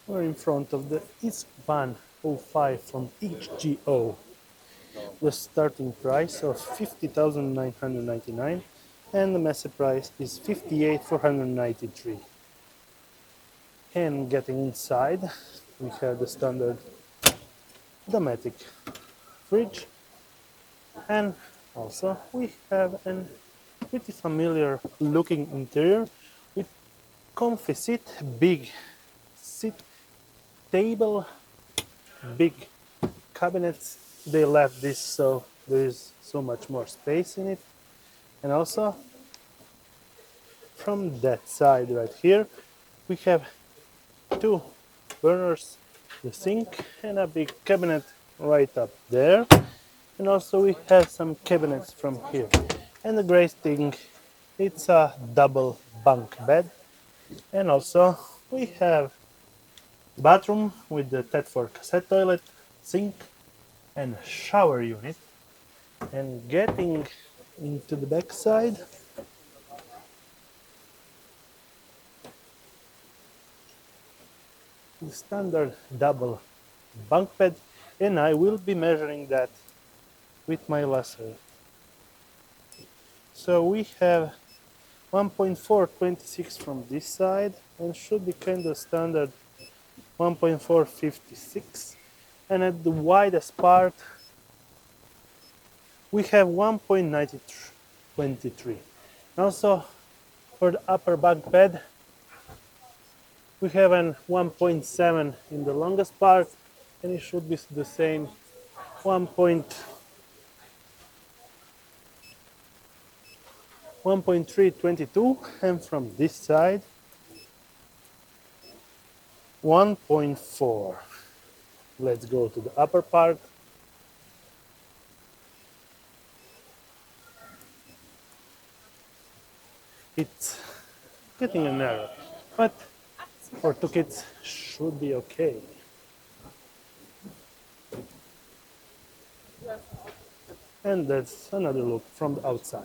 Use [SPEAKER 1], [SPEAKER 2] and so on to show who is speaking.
[SPEAKER 1] We're in front of the Van 05 from HGO. The starting price of 50,999 and the massive price is 58,493. And getting inside, we have the standard Dometic fridge, and also we have a pretty familiar looking interior with comfy seat, big seat table, big cabinets. They left this so there is so much more space in it. And also from that side right here we have two burners, the sink, and a big cabinet right up there. And also we have some cabinets from here. And the great thing, it's a double bunk bed. And also we have bathroom with the Tet for cassette toilet, sink, and shower unit. And getting into the back side, the standard double bunk bed, and I will be measuring that with my laser. So we have 1.426 from this side, and should be kind of standard 1.456, and at the widest part we have 1.923. Also for the upper bunk bed we have an 1.7 in the longest part, and it should be the same 1.322, and from this side 1.4. Let's go to the upper part. It's getting a narrow, but for two kids should be okay. And that's another look from the outside.